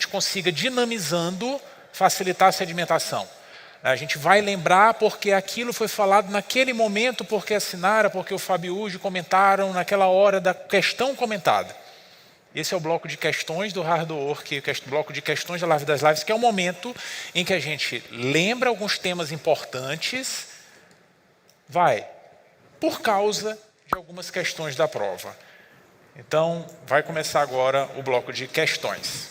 consiga, dinamizando, facilitar a sedimentação. A gente vai lembrar porque aquilo foi falado naquele momento, porque a Sinara, porque o Fabiuji comentaram naquela hora da questão comentada. Esse é o bloco de questões do Hard Work, o bloco de questões da Live das Lives, que é o momento em que a gente lembra alguns temas importantes, por causa de algumas questões da prova. Então, vai começar agora o bloco de questões.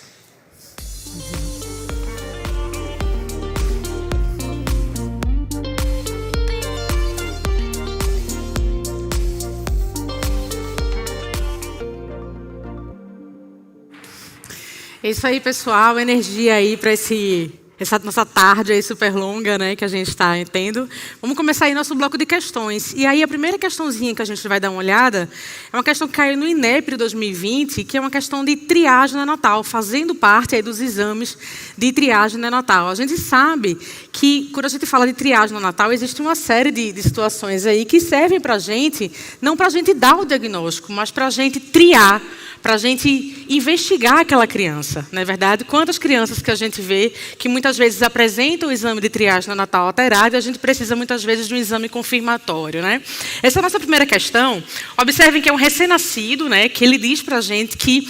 É isso aí, pessoal. Energia aí para essa nossa tarde aí super longa, né, que a gente está tendo. Vamos começar aí nosso bloco de questões. E aí a primeira questãozinha que a gente vai dar uma olhada é uma questão que caiu no INEP 2020, que é uma questão de triagem neonatal, fazendo parte aí dos exames de triagem neonatal. A gente sabe que quando a gente fala de triagem neonatal, existe uma série de situações aí que servem para a gente, não para a gente dar o diagnóstico, mas para a gente triar, para a gente investigar aquela criança, não é verdade? Quantas crianças que a gente vê que muitas vezes apresentam o exame de triagem neonatal alterado e a gente precisa muitas vezes de um exame confirmatório, né? Essa é a nossa primeira questão. Observem que é um recém-nascido, né, que ele diz para a gente que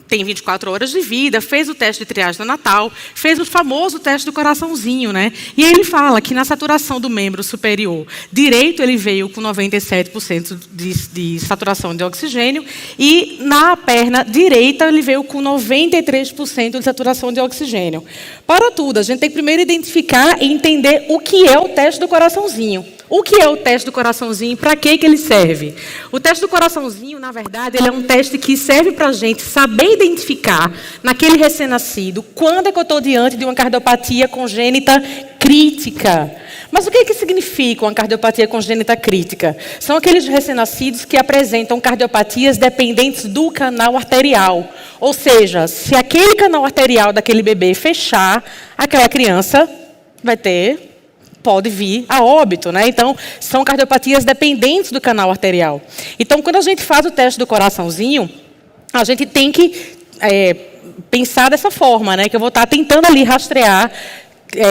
tem 24 horas de vida, fez o teste de triagem neonatal, fez o famoso teste do coraçãozinho, né? E aí ele fala que na saturação do membro superior direito ele veio com 97% de saturação de oxigênio e na perna direita ele veio com 93% de saturação de oxigênio. Para tudo, a gente tem que primeiro identificar e entender o que é o teste do coraçãozinho. O que é o teste do coraçãozinho e para que ele serve? O teste do coraçãozinho, na verdade, ele é um teste que serve para a gente saber identificar, naquele recém-nascido, quando é que eu estou diante de uma cardiopatia congênita crítica. Mas o que significa uma cardiopatia congênita crítica? São aqueles recém-nascidos que apresentam cardiopatias dependentes do canal arterial. Ou seja, se aquele canal arterial daquele bebê fechar, aquela criança pode vir a óbito, né? Então, são cardiopatias dependentes do canal arterial. Então, quando a gente faz o teste do coraçãozinho, a gente tem que pensar dessa forma, né? Que eu vou estar tentando ali rastrear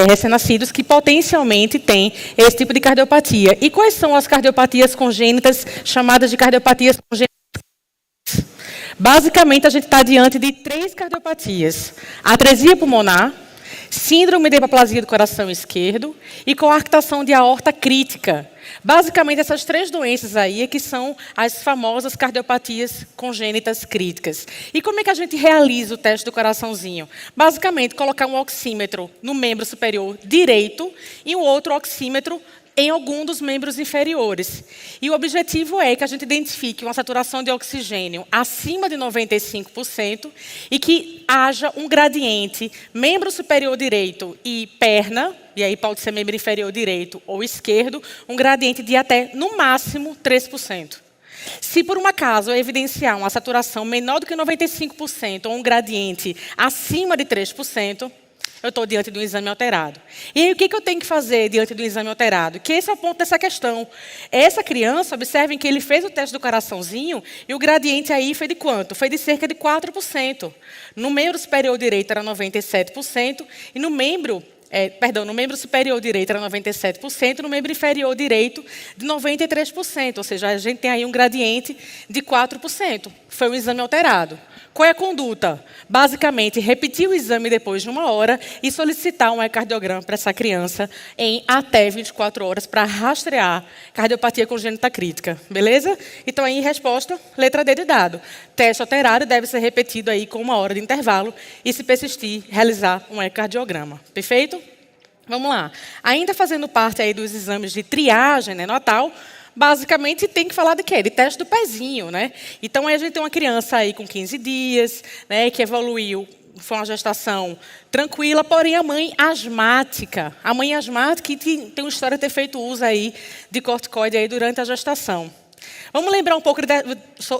recém-nascidos que potencialmente têm esse tipo de cardiopatia. E quais são as cardiopatias congênitas chamadas de cardiopatias congênitas? Basicamente, a gente está diante de 3 cardiopatias. Atresia pulmonar, síndrome de hipoplasia do coração esquerdo e coarctação de aorta crítica. Basicamente, essas 3 doenças aí é que são as famosas cardiopatias congênitas críticas. E como é que a gente realiza o teste do coraçãozinho? Basicamente, colocar um oxímetro no membro superior direito e um outro oxímetro em algum dos membros inferiores. E o objetivo é que a gente identifique uma saturação de oxigênio acima de 95% e que haja um gradiente membro superior direito e perna, e aí pode ser membro inferior direito ou esquerdo, um gradiente de até, no máximo, 3%. Se por um acaso eu evidenciar uma saturação menor do que 95% ou um gradiente acima de 3%, eu estou diante de um exame alterado. E aí, o que eu tenho que fazer diante do exame alterado? Que esse é o ponto dessa questão. Essa criança, observem que ele fez o teste do coraçãozinho e o gradiente aí foi de quanto? Foi de cerca de 4%. No membro superior direito era 97% e no membro superior direito era 97%, no membro inferior direito de 93%. Ou seja, a gente tem aí um gradiente de 4%. Foi um exame alterado. Qual é a conduta? Basicamente, repetir o exame depois de 1 hora e solicitar um ecocardiograma para essa criança em até 24 horas para rastrear cardiopatia congênita crítica. Beleza? Então, aí, resposta, letra D de dado. Teste alterado deve ser repetido aí com 1 hora de intervalo e, se persistir, realizar um ecocardiograma. Perfeito? Vamos lá. Ainda fazendo parte aí dos exames de triagem neonatal, basicamente, tem que falar de quê? De teste do pezinho, né? Então, aí a gente tem uma criança aí com 15 dias, né, que evoluiu, foi uma gestação tranquila, porém a mãe asmática. A mãe asmática que tem uma história de ter feito uso aí de corticoide aí durante a gestação. Vamos lembrar um pouco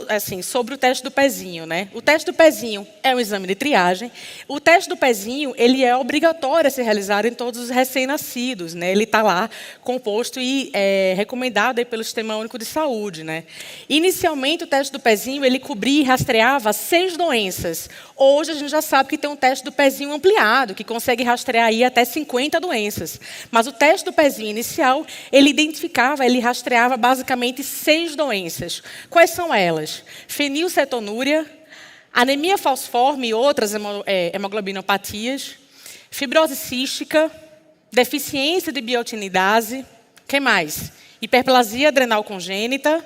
assim, sobre o teste do pezinho, né? O teste do pezinho é um exame de triagem. O teste do pezinho, ele é obrigatório a ser realizado em todos os recém-nascidos, né? Ele está lá composto e recomendado aí pelo Sistema Único de Saúde, né? Inicialmente, o teste do pezinho, ele cobria e rastreava 6 doenças. Hoje, a gente já sabe que tem um teste do pezinho ampliado, que consegue rastrear aí até 50 doenças. Mas o teste do pezinho inicial, ele rastreava basicamente 6 doenças. Quais são elas? Fenilcetonúria, anemia falciforme e outras hemoglobinopatias, fibrose cística, deficiência de biotinidase, que mais? Hiperplasia adrenal congênita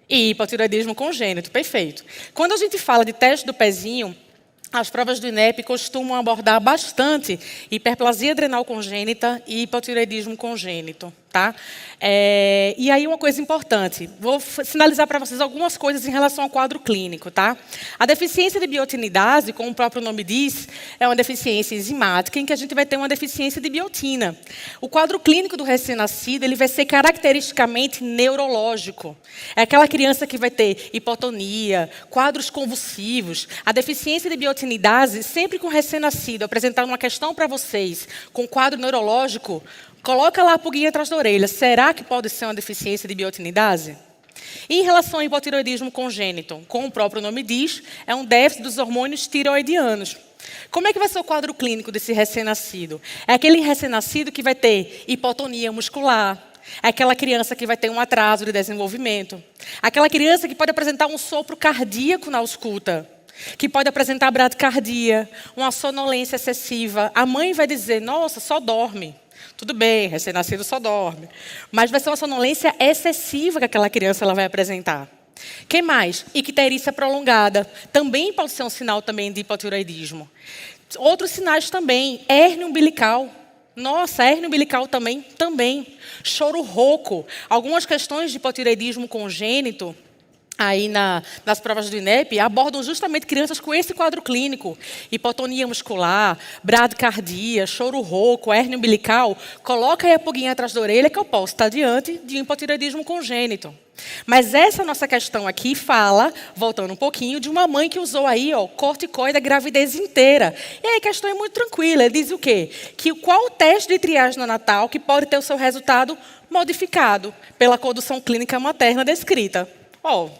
e hipotireoidismo congênito, perfeito. Quando a gente fala de teste do pezinho, as provas do INEP costumam abordar bastante hiperplasia adrenal congênita e hipotireoidismo congênito. Tá? E aí uma coisa importante, vou sinalizar para vocês algumas coisas em relação ao quadro clínico. Tá? A deficiência de biotinidase, como o próprio nome diz, é uma deficiência enzimática em que a gente vai ter uma deficiência de biotina. O quadro clínico do recém-nascido ele vai ser caracteristicamente neurológico. É aquela criança que vai ter hipotonia, quadros convulsivos. A deficiência de biotinidase, sempre com recém-nascido, apresentar uma questão para vocês com quadro neurológico, coloca lá a pulguinha atrás da orelha. Será que pode ser uma deficiência de biotinidase? E em relação ao hipotireoidismo congênito, como o próprio nome diz, é um déficit dos hormônios tireoidianos. Como é que vai ser o quadro clínico desse recém-nascido? É aquele recém-nascido que vai ter hipotonia muscular, é aquela criança que vai ter um atraso de desenvolvimento, aquela criança que pode apresentar um sopro cardíaco na ausculta, que pode apresentar bradicardia, uma sonolência excessiva. A mãe vai dizer, nossa, só dorme. Tudo bem, recém-nascido só dorme. Mas vai ser uma sonolência excessiva que aquela criança ela vai apresentar. Que mais? Icterícia prolongada. Também pode ser um sinal também de hipotireoidismo. Outros sinais também. Hérnia umbilical. Nossa, hérnia umbilical também. Choro rouco. Algumas questões de hipotireoidismo congênito aí nas provas do INEP, abordam justamente crianças com esse quadro clínico. Hipotonia muscular, bradicardia, choro rouco, hérnia umbilical. Coloca aí a pulguinha atrás da orelha que eu posso estar diante de um hipotireoidismo congênito. Mas essa nossa questão aqui fala, voltando um pouquinho, de uma mãe que usou aí, corticoide a gravidez inteira. E aí a questão é muito tranquila. Ele diz o quê? Que qual o teste de triagem neonatal que pode ter o seu resultado modificado pela condução clínica materna descrita?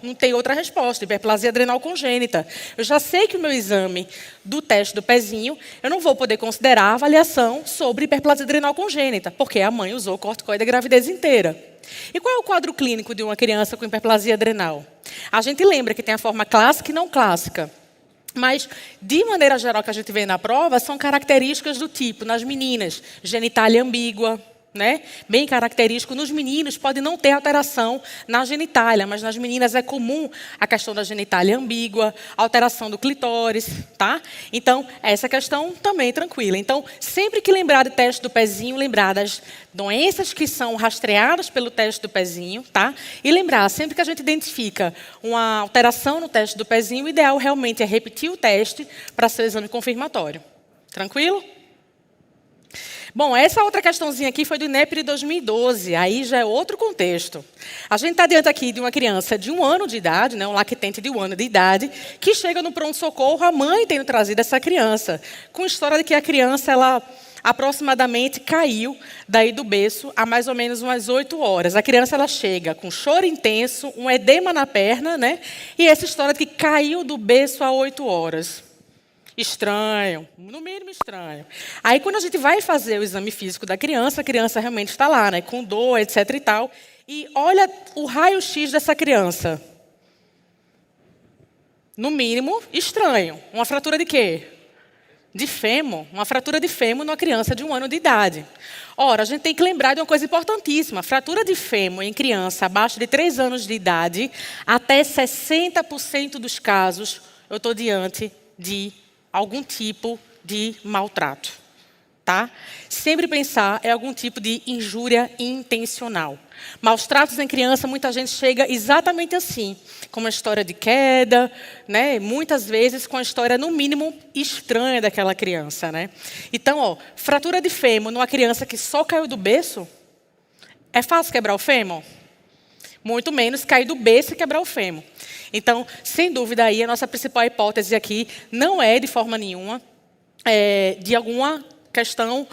Não tem outra resposta, hiperplasia adrenal congênita. Eu já sei que o meu exame do teste do pezinho, eu não vou poder considerar a avaliação sobre hiperplasia adrenal congênita, porque a mãe usou corticoide a gravidez inteira. E qual é o quadro clínico de uma criança com hiperplasia adrenal? A gente lembra que tem a forma clássica e não clássica. Mas, de maneira geral, que a gente vê na prova, são características do tipo, nas meninas, genitália ambígua, né? Bem característico. Nos meninos pode não ter alteração na genitália, mas nas meninas é comum a questão da genitália ambígua, alteração do clitóris, tá? Então, essa questão também é tranquila. Então, sempre que lembrar do teste do pezinho, lembrar das doenças que são rastreadas pelo teste do pezinho, tá? E lembrar, sempre que a gente identifica uma alteração no teste do pezinho, o ideal realmente é repetir o teste para ser o exame confirmatório. Tranquilo? Bom, essa outra questãozinha aqui foi do INEP de 2012, aí já é outro contexto. A gente está diante aqui de uma criança de 1 ano de idade, né, um lactente de 1 ano de idade, que chega no pronto-socorro, a mãe tendo trazido essa criança, com a história de que a criança, ela aproximadamente caiu daí do berço há mais ou menos umas 8 horas. A criança ela chega com choro intenso, um edema na perna, né, e essa história de que caiu do berço há 8 horas. Estranho, no mínimo estranho. Aí, quando a gente vai fazer o exame físico da criança, a criança realmente está lá, né, com dor, etc. e tal. E olha o raio-x dessa criança. No mínimo, estranho. Uma fratura de quê? De fêmur. Uma fratura de fêmur numa criança de 1 ano de idade. Ora, a gente tem que lembrar de uma coisa importantíssima. Fratura de fêmur em criança abaixo de 3 anos de idade, até 60% dos casos, eu estou diante de algum tipo de maltrato, tá? Sempre pensar em algum tipo de injúria intencional. Maus tratos em criança, muita gente chega exatamente assim, com uma história de queda, né? Muitas vezes com a história, no mínimo, estranha daquela criança, né? Então, fratura de fêmur numa criança que só caiu do berço, é fácil quebrar o fêmur? muito menos cair do berço e quebrar o fêmur. Então, sem dúvida aí, a nossa principal hipótese aqui não é, de forma nenhuma, de alguma questão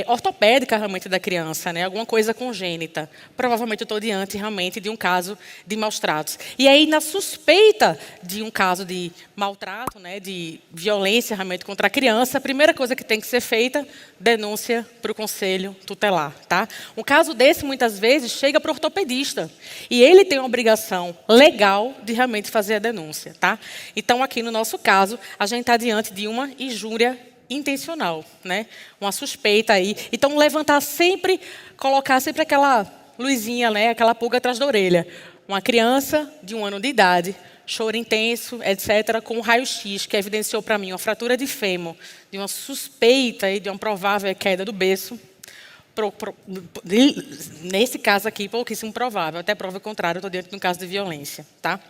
ortopédica realmente da criança, né? Alguma coisa congênita. Provavelmente eu estou diante realmente de um caso de maus tratos. E aí, na suspeita de um caso de maltrato, né, de violência realmente contra a criança, a primeira coisa que tem que ser feita, denúncia para o conselho tutelar. Tá? Um caso desse, muitas vezes, chega para o ortopedista. E ele tem uma obrigação legal de realmente fazer a denúncia. Tá? Então, aqui no nosso caso, a gente está diante de uma injúria intencional, né? Uma suspeita aí. Então, colocar sempre aquela luzinha, né? Aquela pulga atrás da orelha. Uma criança de 1 ano de idade, choro intenso, etc., com um raio-x que evidenciou para mim uma fratura de fêmur, de uma suspeita e de uma provável queda do berço. Nesse caso aqui, pouquíssimo provável, até prova contrária, eu estou diante de um caso de violência. Tá?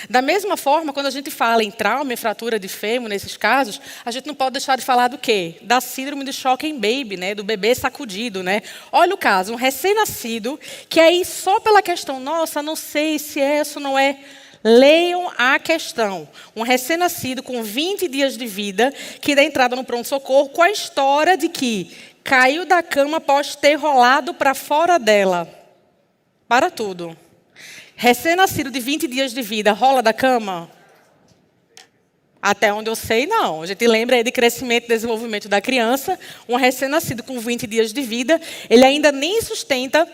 Da mesma forma, quando a gente fala em trauma e fratura de fêmur, nesses casos, a gente não pode deixar de falar do quê? Da síndrome de shocking baby, né? Do bebê sacudido. Né? Olha o caso, um recém-nascido, que aí só pela questão, nossa, não sei se é ou não é. Leiam a questão. Um recém-nascido com 20 dias de vida, que dá entrada no pronto-socorro com a história de que caiu da cama após ter rolado para fora dela. Para tudo. Recém-nascido de 20 dias de vida, rola da cama? Até onde eu sei, não. A gente lembra aí de crescimento e desenvolvimento da criança. Um recém-nascido com 20 dias de vida, ele ainda nem sustenta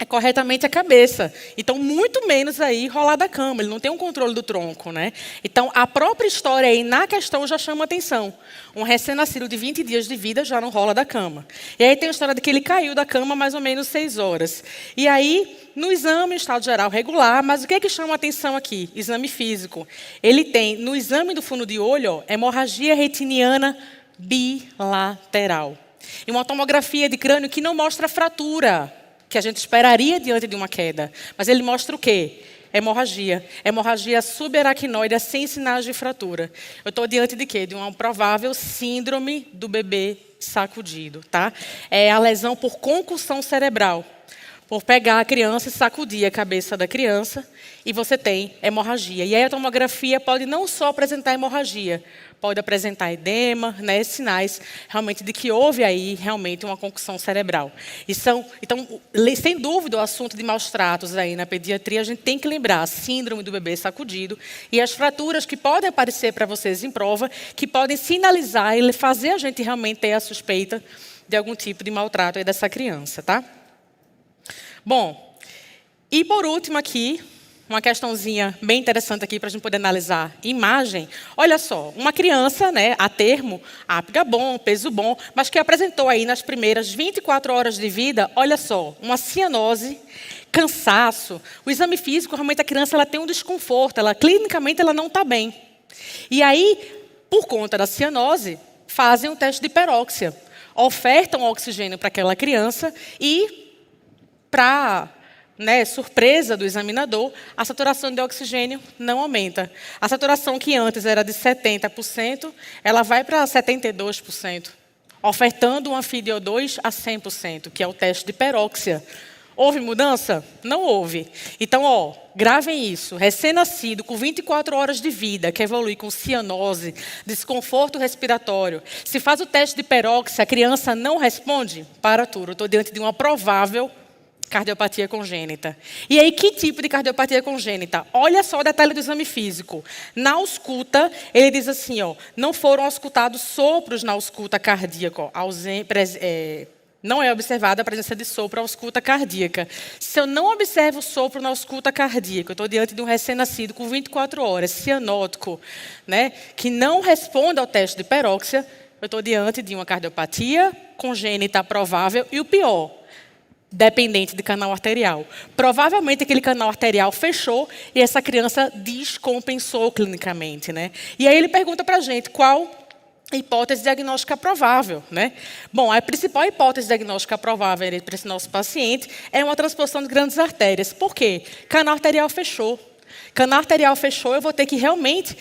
corretamente a cabeça. Então, muito menos aí rolar da cama. Ele não tem um controle do tronco, né? Então, a própria história aí na questão já chama atenção. Um recém-nascido de 20 dias de vida já não rola da cama. E aí tem a história de que ele caiu da cama mais ou menos 6 horas. E aí, no exame, estado geral regular, mas o que é que chama atenção aqui? Exame físico. Ele tem, no exame do fundo de olho, ó, hemorragia retiniana bilateral. E uma tomografia de crânio que não mostra fratura, que a gente esperaria diante de uma queda. Mas ele mostra o quê? Hemorragia. Hemorragia subaracnoide sem sinais de fratura. Eu estou diante de quê? De uma provável síndrome do bebê sacudido. Tá? É a lesão por concussão cerebral. Por pegar a criança e sacudir a cabeça da criança, e você tem hemorragia. E aí a tomografia pode não só apresentar hemorragia, pode apresentar edema, né, sinais realmente de que houve aí realmente uma concussão cerebral. Então, sem dúvida, o assunto de maus tratos aí na pediatria, a gente tem que lembrar a síndrome do bebê sacudido e as fraturas que podem aparecer para vocês em prova, que podem sinalizar e fazer a gente realmente ter a suspeita de algum tipo de maltrato aí dessa criança, tá? Bom, e por último aqui, uma questãozinha bem interessante aqui para a gente poder analisar imagem. Olha só, uma criança, né, a termo, APGA bom, peso bom, mas que apresentou aí nas primeiras 24 horas de vida, olha só, uma cianose, cansaço. O exame físico, realmente a criança ela tem um desconforto, clinicamente ela não está bem. E aí, por conta da cianose, fazem um teste de hiperóxia, ofertam oxigênio para aquela criança e para, né, surpresa do examinador, a saturação de oxigênio não aumenta. A saturação que antes era de 70%, ela vai para 72%, ofertando uma FiDO2 a 100%, que é o teste de hiperóxia. Houve mudança? Não houve. Então, gravem isso. Recém-nascido, com 24 horas de vida, que evolui com cianose, desconforto respiratório. Se faz o teste de hiperóxia, a criança não responde? Para tudo. Estou diante de uma provável cardiopatia congênita. E aí, que tipo de cardiopatia congênita? Olha só o detalhe do exame físico. Na ausculta, ele diz assim, não foram auscultados sopros na ausculta cardíaca. Não é observada a presença de sopro na ausculta cardíaca. Se eu não observo sopro na ausculta cardíaca, eu estou diante de um recém-nascido com 24 horas, cianótico, né, que não responde ao teste de hiperóxia, eu estou diante de uma cardiopatia congênita provável e o pior, dependente de canal arterial. Provavelmente aquele canal arterial fechou e essa criança descompensou clinicamente, né? E aí ele pergunta para a gente qual hipótese diagnóstica provável, né? Bom, a principal hipótese diagnóstica provável para esse nosso paciente é uma transposição de grandes artérias. Por quê? Canal arterial fechou. Canal arterial fechou, eu vou ter que realmente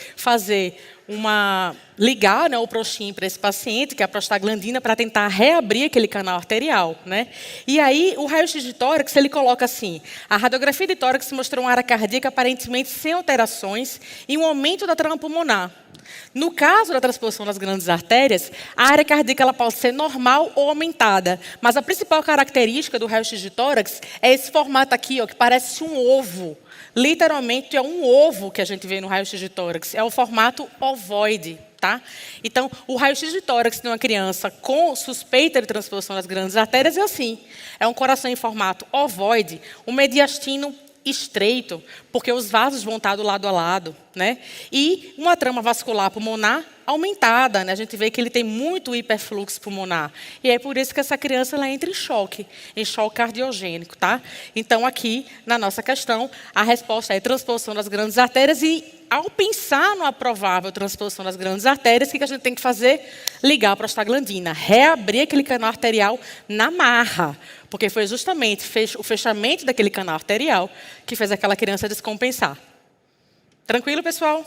ligar, né, o Prostin para esse paciente, que é a prostaglandina, para tentar reabrir aquele canal arterial, né? E aí, o raio-x de tórax, ele coloca assim: a radiografia de tórax mostrou uma área cardíaca aparentemente sem alterações e um aumento da trama pulmonar. No caso da transposição das grandes artérias, a área cardíaca ela pode ser normal ou aumentada, mas a principal característica do raio-x de tórax é esse formato aqui, ó, que parece um ovo. Literalmente é um ovo que a gente vê no raio-x de tórax, é o formato ovoide. Tá? Então, o raio-x de tórax de uma criança com suspeita de transposição das grandes artérias é assim. É um coração em formato ovoide, um mediastino estreito, porque os vasos vão estar do lado a lado, né? E uma trama vascular pulmonar aumentada, né? A gente vê que ele tem muito hiperfluxo pulmonar. E é por isso que essa criança ela entra em choque cardiogênico, tá? Então, aqui, na nossa questão, a resposta é transposição das grandes artérias e, ao pensar numa provável transposição das grandes artérias, o que a gente tem que fazer? Ligar a prostaglandina, reabrir aquele canal arterial na marra, porque foi justamente o fechamento daquele canal arterial que fez aquela criança descompensar. Tranquilo, pessoal?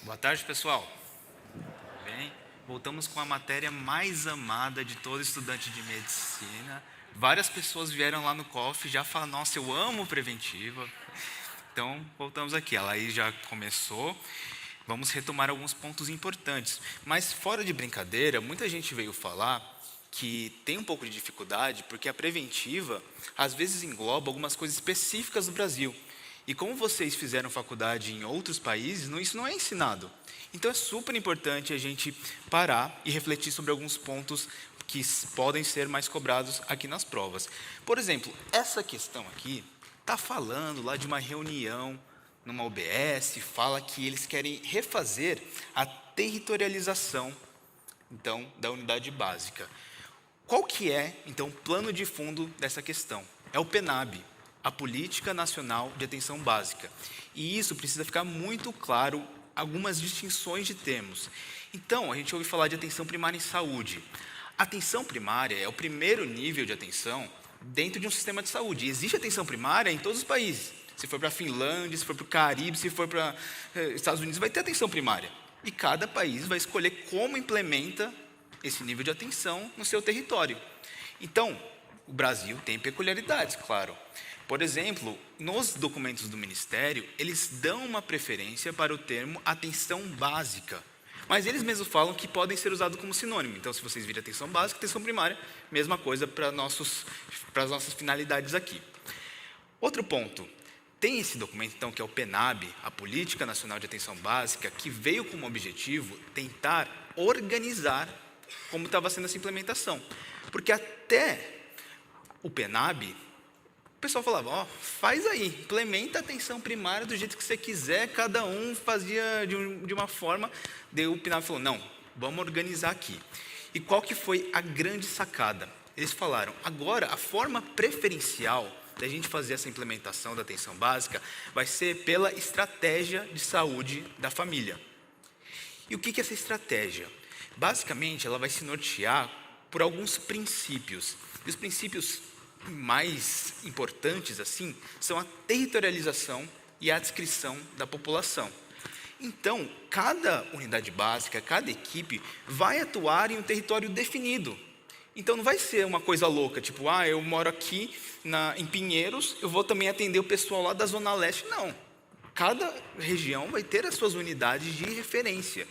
Boa tarde, pessoal. Bem, voltamos com a matéria mais amada de todo estudante de medicina. Várias pessoas vieram lá no COF e já falaram: nossa, eu amo preventiva. Então, voltamos aqui. A Laís já começou. Vamos retomar alguns pontos importantes. Mas, fora de brincadeira, muita gente veio falar que tem um pouco de dificuldade porque a preventiva, às vezes, engloba algumas coisas específicas do Brasil. E como vocês fizeram faculdade em outros países, isso não é ensinado. Então, é super importante a gente parar e refletir sobre alguns pontos que podem ser mais cobrados aqui nas provas. Por exemplo, essa questão aqui está falando lá de uma reunião numa UBS, fala que eles querem refazer a territorialização, então, da unidade básica. Qual que é, então, o plano de fundo dessa questão? É o PNAB, a Política Nacional de Atenção Básica. E isso precisa ficar muito claro, algumas distinções de termos. Então, a gente ouve falar de atenção primária em saúde. A atenção primária é o primeiro nível de atenção dentro de um sistema de saúde. E existe atenção primária em todos os países. Se for para a Finlândia, se for para o Caribe, se for para Estados Unidos, vai ter atenção primária. E cada país vai escolher como implementa esse nível de atenção no seu território. Então, o Brasil tem peculiaridades, claro. Por exemplo, nos documentos do Ministério, eles dão uma preferência para o termo atenção básica. Mas eles mesmos falam que podem ser usados como sinônimo. Então, se vocês virem atenção básica, atenção primária, mesma coisa para as nossas finalidades aqui. Outro ponto. Tem esse documento, então, que é o PNAB, a Política Nacional de Atenção Básica, que veio como objetivo tentar organizar como estava sendo essa implementação. Porque até o PNAB, o pessoal falava: ó, faz aí, implementa a atenção primária do jeito que você quiser, cada um fazia de uma forma. Daí o PNAB falou: não, vamos organizar aqui. E qual que foi a grande sacada? Eles falaram: agora a forma preferencial da gente fazer essa implementação da atenção básica vai ser pela estratégia de saúde da família. E o que é essa estratégia? Basicamente, ela vai se nortear por alguns princípios. E os princípios mais importantes, assim, são a territorialização e a adscrição da população. Então, cada unidade básica, cada equipe vai atuar em um território definido. Então, não vai ser uma coisa louca, tipo, eu moro aqui em Pinheiros, eu vou também atender o pessoal lá da Zona Leste. Não. Cada região vai ter as suas unidades de referência.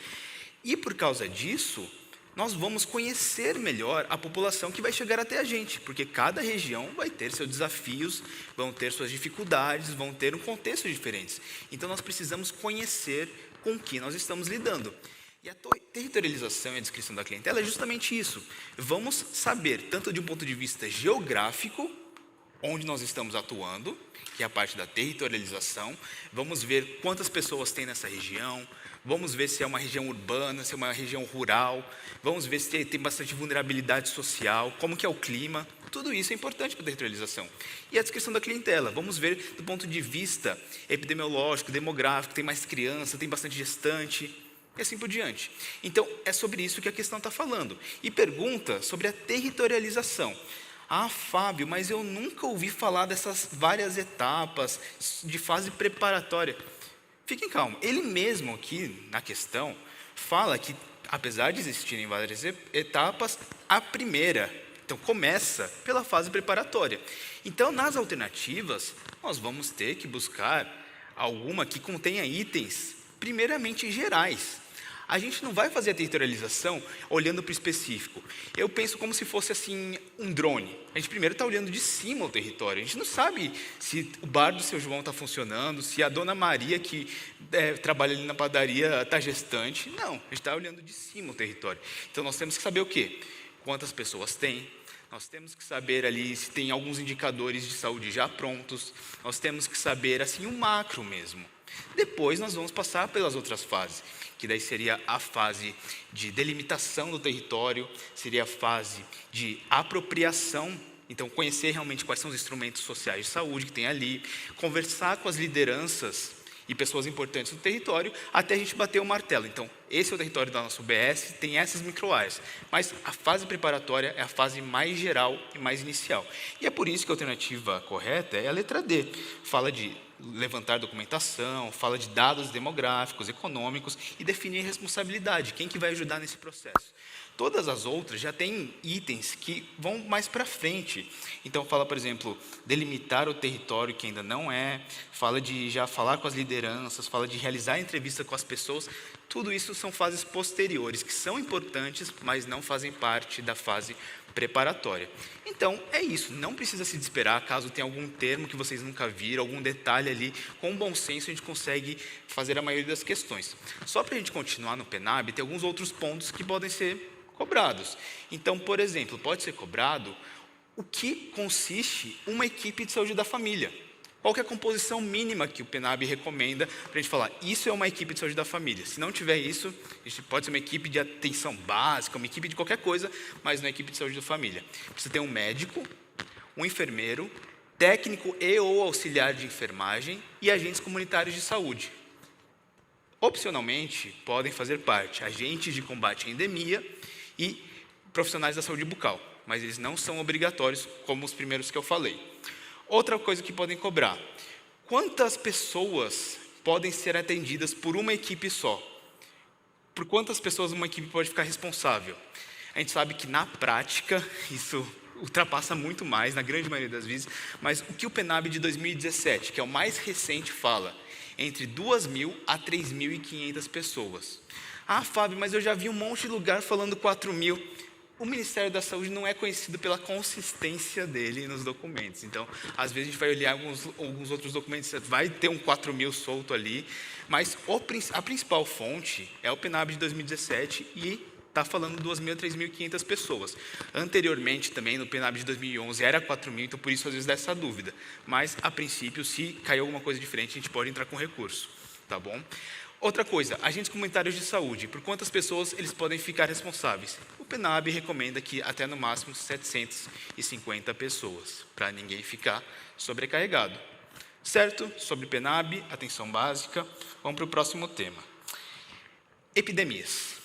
E, por causa disso, nós vamos conhecer melhor a população que vai chegar até a gente, porque cada região vai ter seus desafios, vão ter suas dificuldades, vão ter um contexto diferente. Então, nós precisamos conhecer com o que nós estamos lidando. E a territorialização e a descrição da clientela é justamente isso. Vamos saber, tanto de um ponto de vista geográfico, onde nós estamos atuando, que é a parte da territorialização. Vamos ver quantas pessoas tem nessa região. Vamos ver se é uma região urbana, se é uma região rural. Vamos ver se tem bastante vulnerabilidade social, como que é o clima. Tudo isso é importante para a territorialização. E a descrição da clientela. Vamos ver do ponto de vista epidemiológico, demográfico, tem mais criança, tem bastante gestante, e assim por diante. Então, é sobre isso que a questão está falando. E pergunta sobre a territorialização. Ah, Fábio, mas eu nunca ouvi falar dessas várias etapas de fase preparatória. Fiquem calmos. Ele mesmo aqui, na questão, fala que, apesar de existirem várias etapas, a primeira, então, começa pela fase preparatória. Então, nas alternativas, nós vamos ter que buscar alguma que contenha itens, primeiramente, gerais. A gente não vai fazer a territorialização olhando para o específico. Eu penso como se fosse assim um drone. A gente primeiro está olhando de cima o território. A gente não sabe se o bar do seu João está funcionando, se a dona Maria que trabalha ali na padaria está gestante. Não, a gente está olhando de cima o território. Então nós temos que saber o quê? Quantas pessoas tem. Nós temos que saber ali se tem alguns indicadores de saúde já prontos. Nós temos que saber assim o macro mesmo. Depois nós vamos passar pelas outras fases, que daí seria a fase de delimitação do território, seria a fase de apropriação, então conhecer realmente quais são os instrumentos sociais de saúde que tem ali, conversar com as lideranças e pessoas importantes do território, até a gente bater o martelo. Então, esse é o território da nossa UBS, tem essas microáreas, mas a fase preparatória é a fase mais geral e mais inicial. E é por isso que a alternativa correta é a letra D. Fala de levantar documentação, fala de dados demográficos, econômicos e definir responsabilidade, quem que vai ajudar nesse processo. Todas as outras já têm itens que vão mais para frente. Então, fala, por exemplo, delimitar o território que ainda não é, fala de já falar com as lideranças, fala de realizar entrevista com as pessoas. Tudo isso são fases posteriores, que são importantes, mas não fazem parte da fase preparatória. Então, é isso. Não precisa se desesperar caso tenha algum termo que vocês nunca viram, algum detalhe ali. Com bom senso, a gente consegue fazer a maioria das questões. Só para a gente continuar no PNAB, tem alguns outros pontos que podem ser cobrados. Então, por exemplo, pode ser cobrado o que consiste uma equipe de saúde da família. Qual que é a composição mínima que o PNAB recomenda para a gente falar, isso é uma equipe de saúde da família. Se não tiver isso, a gente pode ser uma equipe de atenção básica, uma equipe de qualquer coisa, mas não é equipe de saúde da família. Precisa ter um médico, um enfermeiro, técnico e ou auxiliar de enfermagem e agentes comunitários de saúde. Opcionalmente, podem fazer parte agentes de combate à endemia e profissionais da saúde bucal, mas eles não são obrigatórios, como os primeiros que eu falei. Outra coisa que podem cobrar, quantas pessoas podem ser atendidas por uma equipe só? Por quantas pessoas uma equipe pode ficar responsável? A gente sabe que, na prática, isso ultrapassa muito mais, na grande maioria das vezes, mas o que o PNAB de 2017, que é o mais recente, fala, entre 2.000 a 3.500 pessoas. Ah, Fábio, mas eu já vi um monte de lugar falando 4.000. O Ministério da Saúde não é conhecido pela consistência dele nos documentos. Então, às vezes a gente vai olhar alguns outros documentos, vai ter um 4.000 solto ali, mas a principal fonte é o PNAB de 2017 e está falando 2.000 a 3.500 pessoas. Anteriormente, também, no PNAB de 2011, era 4.000, então por isso às vezes dá essa dúvida. Mas, a princípio, se cair alguma coisa diferente, a gente pode entrar com recurso, tá bom? Outra coisa, agentes comunitários de saúde, por quantas pessoas eles podem ficar responsáveis? O PNAB recomenda que até no máximo 750 pessoas, para ninguém ficar sobrecarregado. Certo? Sobre PNAB, atenção básica, vamos para o próximo tema. Epidemias.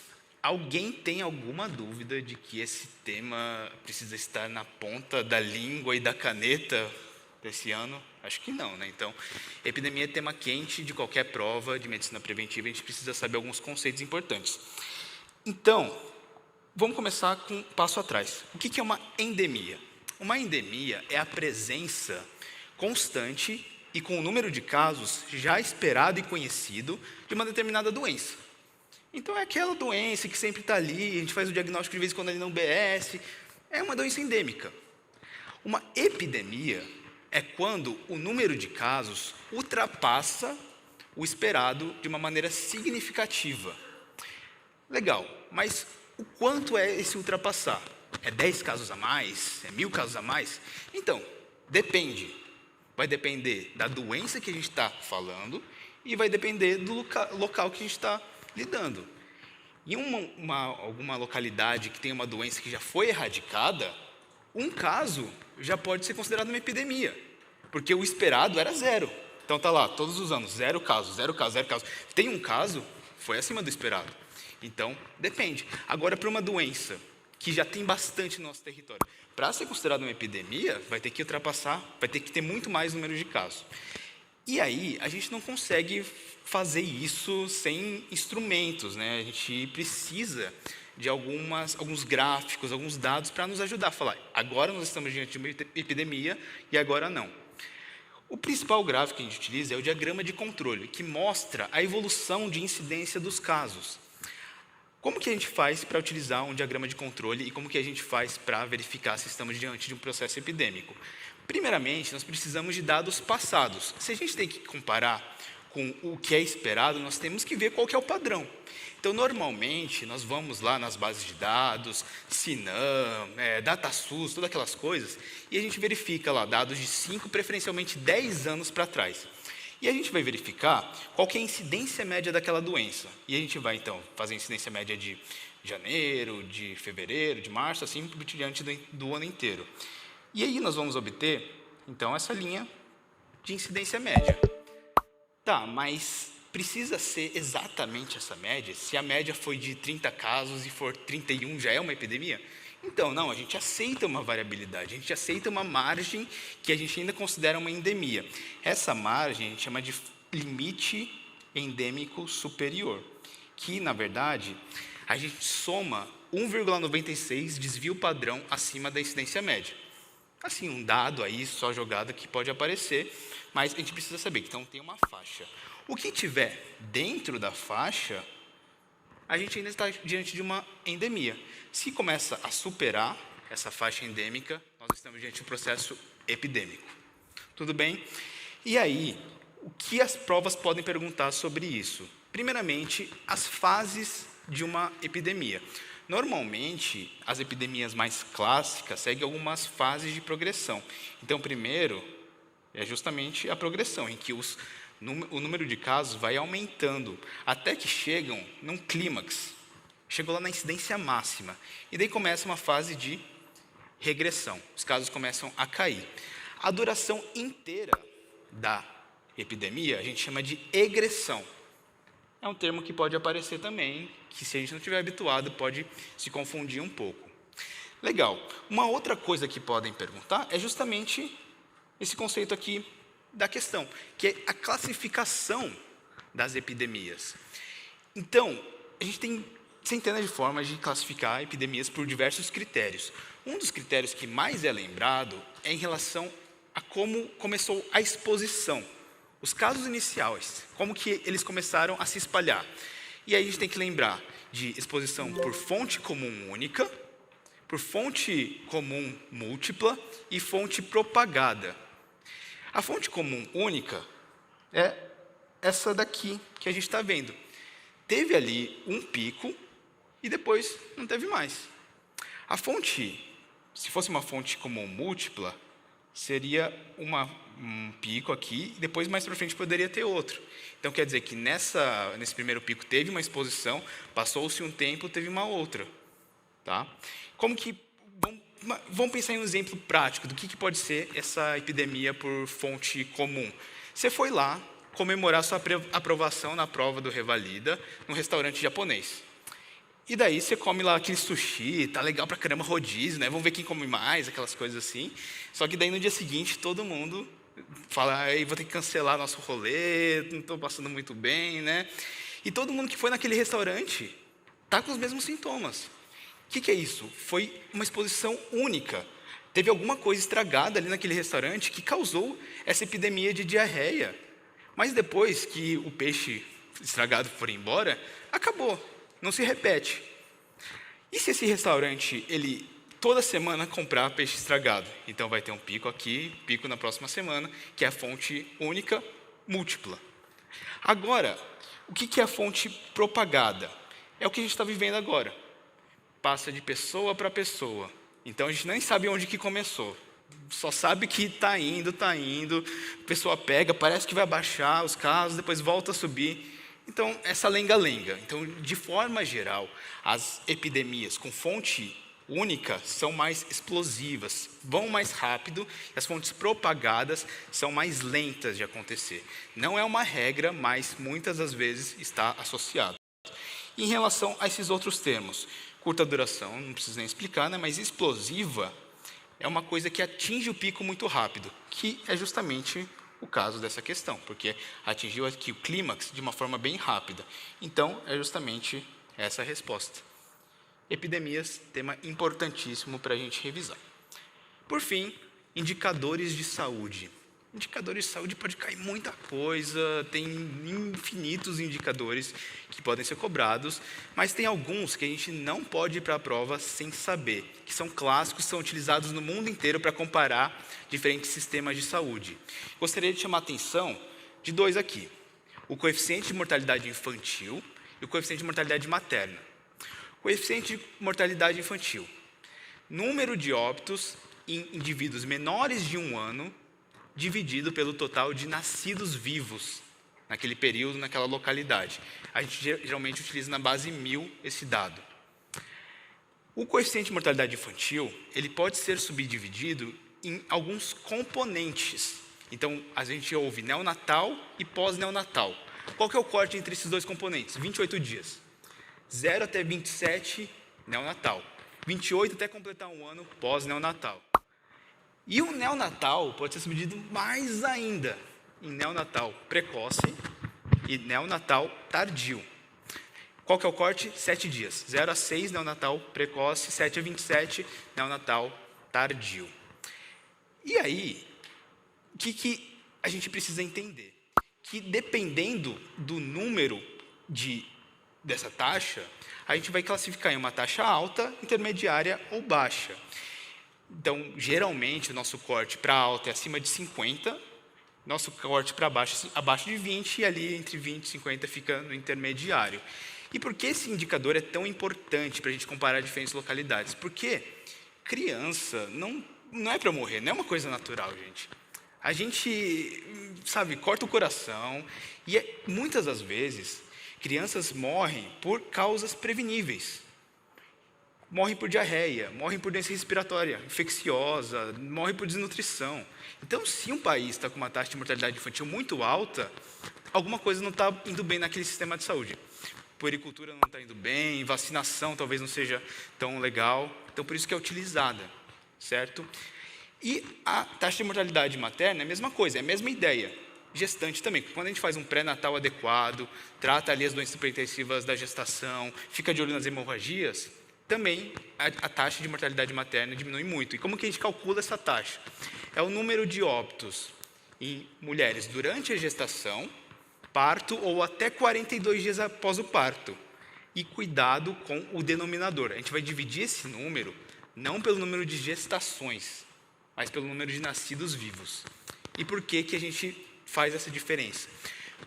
Alguém tem alguma dúvida de que esse tema precisa estar na ponta da língua e da caneta desse ano? Acho que não, né? Então, epidemia é tema quente de qualquer prova de medicina preventiva, a gente precisa saber alguns conceitos importantes. Então, vamos começar com um passo atrás. O que é uma endemia? Uma endemia é a presença constante e com o número de casos já esperado e conhecido de uma determinada doença. Então, é aquela doença que sempre está ali, a gente faz o diagnóstico de vez em quando ali no UBS, é uma doença endêmica. Uma epidemia é quando o número de casos ultrapassa o esperado de uma maneira significativa. Legal, mas o quanto é esse ultrapassar? É 10 casos a mais? É 1.000 casos a mais? Então, Depende. Vai depender da doença que a gente está falando e vai depender do local que a gente está lidando. Em alguma localidade que tem uma doença que já foi erradicada, um caso já pode ser considerado uma epidemia, porque o esperado era 0. Então está lá, todos os anos, 0 casos, 0 casos, 0 casos. Tem um caso, foi acima do esperado. Então, depende. Agora, para uma doença que já tem bastante no nosso território, para ser considerada uma epidemia, vai ter que ultrapassar, vai ter que ter muito mais número de casos. E aí, a gente não consegue fazer isso sem instrumentos, né? A gente precisa de alguns gráficos, alguns dados para nos ajudar a falar, agora nós estamos diante de uma epidemia e agora não. O principal gráfico que a gente utiliza é o diagrama de controle, que mostra a evolução de incidência dos casos. Como que a gente faz para utilizar um diagrama de controle e como que a gente faz para verificar se estamos diante de um processo epidêmico? Primeiramente, nós precisamos de dados passados. Se a gente tem que comparar com o que é esperado, nós temos que ver qual que é o padrão. Então, normalmente, nós vamos lá nas bases de dados, Sinam, DataSUS, todas aquelas coisas, e a gente verifica lá dados de 5, preferencialmente 10 anos para trás. E a gente vai verificar qual que é a incidência média daquela doença. E a gente vai, então, fazer a incidência média de janeiro, de fevereiro, de março, assim por diante do ano inteiro. E aí nós vamos obter, então, essa linha de incidência média. Tá, mas precisa ser exatamente essa média? Se a média foi de 30 casos e for 31, já é uma epidemia? Então, não, a gente aceita uma variabilidade, a gente aceita uma margem que a gente ainda considera uma endemia. Essa margem a gente chama de limite endêmico superior, que, na verdade, a gente soma 1,96 desvio padrão acima da incidência média. Assim, um dado aí só jogado que pode aparecer, mas a gente precisa saber que então tem uma faixa. O que tiver dentro da faixa, a gente ainda está diante de uma endemia. Se começa a superar essa faixa endêmica, nós estamos diante de um processo epidêmico. Tudo bem? E aí, o que as provas podem perguntar sobre isso? Primeiramente, as fases de uma epidemia. Normalmente, as epidemias mais clássicas seguem algumas fases de progressão. Então, primeiro, é justamente a progressão, em que o número de casos vai aumentando, até que chegam num clímax. Chegou lá na incidência máxima. E daí começa uma fase de regressão. Os casos começam a cair. A duração inteira da epidemia a gente chama de egressão. É um termo que pode aparecer também, que se a gente não estiver habituado, pode se confundir um pouco. Legal. Uma outra coisa que podem perguntar é justamente esse conceito aqui da questão, que é a classificação das epidemias. Então, a gente tem centenas de formas de classificar epidemias por diversos critérios. Um dos critérios que mais é lembrado é em relação a como começou a exposição. Os casos iniciais, como que eles começaram a se espalhar. E aí a gente tem que lembrar de exposição por fonte comum única, por fonte comum múltipla e fonte propagada. A fonte comum única é essa daqui que a gente está vendo. Teve ali um pico e depois não teve mais. A fonte, se fosse uma fonte comum múltipla, seria um pico aqui, e depois mais para frente poderia ter outro. Então, quer dizer que nesse primeiro pico teve uma exposição, passou-se um tempo, teve uma outra. Tá? Como que... Vamos pensar em um exemplo prático do que pode ser essa epidemia por fonte comum. Você foi lá comemorar sua aprovação na prova do Revalida num restaurante japonês. E daí você come lá aquele sushi, tá legal pra caramba, rodízio, né? Vamos ver quem come mais, aquelas coisas assim. Só que daí no dia seguinte todo mundo fala, aí vou ter que cancelar nosso rolê, não estou passando muito bem, né? E todo mundo que foi naquele restaurante tá com os mesmos sintomas. O que é isso? Foi uma exposição única. Teve alguma coisa estragada ali naquele restaurante que causou essa epidemia de diarreia. Mas depois que o peixe estragado for embora, acabou. Não se repete. E se esse restaurante, ele toda semana comprar peixe estragado? Então vai ter um pico aqui, pico na próxima semana, que é a fonte única múltipla. Agora, o que é a fonte propagada? É o que a gente está vivendo agora. Passa de pessoa para pessoa. Então a gente nem sabe onde que começou. Só sabe que está indo, a pessoa pega, parece que vai baixar os casos, depois volta a subir. Então, essa lenga-lenga. Então, de forma geral, as epidemias com fonte única são mais explosivas, vão mais rápido, e as fontes propagadas são mais lentas de acontecer. Não é uma regra, mas muitas das vezes está associado. Em relação a esses outros termos, curta duração, não preciso nem explicar, né? Mas explosiva é uma coisa que atinge o pico muito rápido, que é justamente o caso dessa questão, porque atingiu aqui o clímax de uma forma bem rápida. Então, é justamente essa a resposta. Epidemias, tema importantíssimo para a gente revisar. Por fim, indicadores de saúde. Indicadores de saúde pode cair muita coisa, tem infinitos indicadores que podem ser cobrados, mas tem alguns que a gente não pode ir para a prova sem saber, que são clássicos, são utilizados no mundo inteiro para comparar diferentes sistemas de saúde. Gostaria de chamar a atenção de dois aqui: o coeficiente de mortalidade infantil e o coeficiente de mortalidade materna. Coeficiente de mortalidade infantil: número de óbitos em indivíduos menores de 1 ano dividido pelo total de nascidos vivos naquele período, naquela localidade. A gente geralmente utiliza na base 1000 esse dado. O coeficiente de mortalidade infantil, ele pode ser subdividido em alguns componentes. Então, a gente ouve neonatal e pós-neonatal. Qual que é o corte entre esses dois componentes? 28 dias. 0 até 27, neonatal. 28 até completar 1 ano, pós-neonatal. E o neonatal pode ser subdividido mais ainda em neonatal precoce e neonatal tardio. Qual que é o corte? 7 dias. 0 a 6, neonatal precoce, 7 a 27, neonatal tardio. E aí, o que a gente precisa entender? Que dependendo do número dessa taxa, a gente vai classificar em uma taxa alta, intermediária ou baixa. Então, geralmente, o nosso corte para alta é acima de 50, nosso corte para baixo abaixo de 20, e ali entre 20 e 50 fica no intermediário. E por que esse indicador é tão importante para a gente comparar diferentes localidades? Porque criança não é para morrer, não é uma coisa natural, gente. A gente, corta o coração, e muitas das vezes, crianças morrem por causas preveníveis. Morrem por diarreia, morrem por doença respiratória infecciosa, morrem por desnutrição. Então, se um país está com uma taxa de mortalidade infantil muito alta, alguma coisa não está indo bem naquele sistema de saúde. Puericultura não está indo bem, vacinação talvez não seja tão legal. Então, por isso que é utilizada, certo? E a taxa de mortalidade materna é a mesma coisa, é a mesma ideia. Gestante também, quando a gente faz um pré-natal adequado, trata ali as doenças hipertensivas da gestação, fica de olho nas hemorragias, também a taxa de mortalidade materna diminui muito. E como que a gente calcula essa taxa? É o número de óbitos em mulheres durante a gestação, parto ou até 42 dias após o parto. E cuidado com o denominador. A gente vai dividir esse número não pelo número de gestações, mas pelo número de nascidos vivos. E por que a gente faz essa diferença?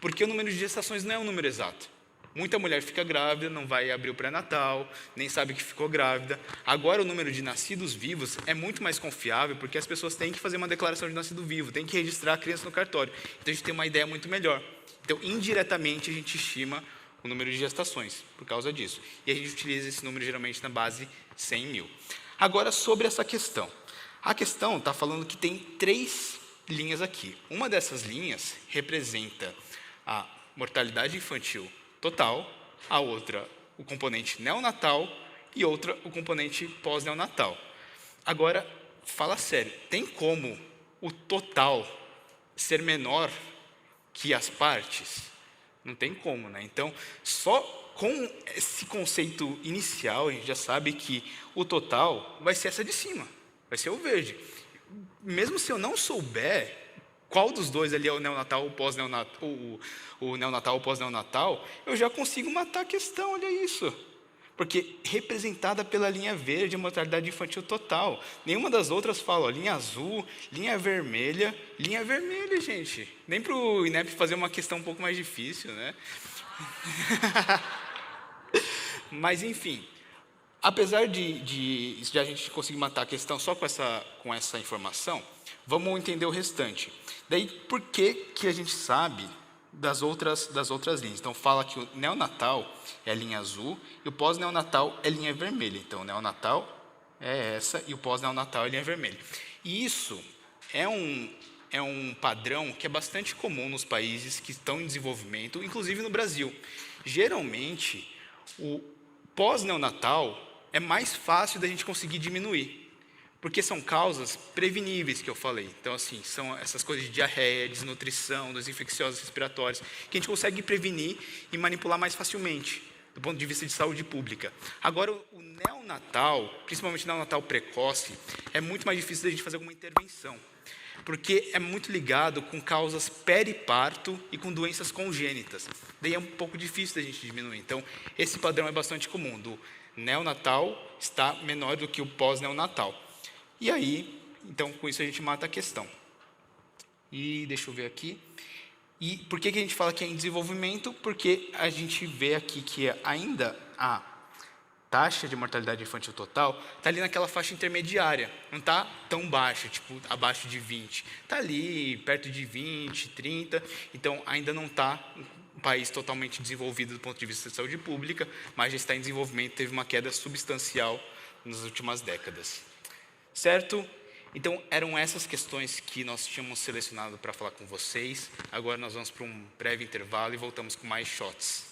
Porque o número de gestações não é um número exato. Muita mulher fica grávida, não vai abrir o pré-natal, nem sabe que ficou grávida. Agora, o número de nascidos vivos é muito mais confiável, porque as pessoas têm que fazer uma declaração de nascido vivo, têm que registrar a criança no cartório. Então, a gente tem uma ideia muito melhor. Então, indiretamente, a gente estima o número de gestações, por causa disso. E a gente utiliza esse número, geralmente, na base 100 mil. Agora, sobre essa questão. A questão está falando que tem 3 linhas aqui. Uma dessas linhas representa a mortalidade infantil total, a outra o componente neonatal e outra o componente pós-neonatal. Agora, fala sério, tem como o total ser menor que as partes? Não tem como, né? Então, só com esse conceito inicial, a gente já sabe que o total vai ser essa de cima, vai ser o verde. Mesmo se eu não souber qual dos dois ali é o neonatal ou pós-neonatal, o neonatal ou pós-neonatal, eu já consigo matar a questão, olha isso. Porque representada pela linha verde, a mortalidade infantil total. Nenhuma das outras fala, ó, linha azul, linha vermelha, gente. Nem para o INEP fazer uma questão um pouco mais difícil, né? Mas, enfim, Apesar de a gente conseguir matar a questão só com essa informação, vamos entender o restante. Daí, por que a gente sabe das outras linhas? Então, fala que o neonatal é a linha azul e o pós-neonatal é a linha vermelha. Então, o neonatal é essa e o pós-neonatal é a linha vermelha. E isso é um padrão que é bastante comum nos países que estão em desenvolvimento, inclusive no Brasil. Geralmente, o pós-neonatal é mais fácil da gente conseguir diminuir, porque são causas preveníveis que eu falei. Então, assim, são essas coisas de diarreia, desnutrição, doenças infecciosas respiratórias, que a gente consegue prevenir e manipular mais facilmente, do ponto de vista de saúde pública. Agora, o neonatal, principalmente o neonatal precoce, é muito mais difícil da gente fazer alguma intervenção, porque é muito ligado com causas periparto e com doenças congênitas. Daí é um pouco difícil da gente diminuir. Então, esse padrão é bastante comum, do neonatal está menor do que o pós-neonatal. E aí, então, com isso a gente mata a questão. E deixa eu ver aqui. E por que a gente fala que é em desenvolvimento? Porque a gente vê aqui que ainda a taxa de mortalidade infantil total está ali naquela faixa intermediária. Não está tão baixa, tipo, abaixo de 20. Está ali, perto de 20, 30. Então, ainda não está um país totalmente desenvolvido do ponto de vista de saúde pública, mas já está em desenvolvimento, teve uma queda substancial nas últimas décadas. Certo? Então, eram essas questões que nós tínhamos selecionado para falar com vocês. Agora nós vamos para um breve intervalo e voltamos com mais shots.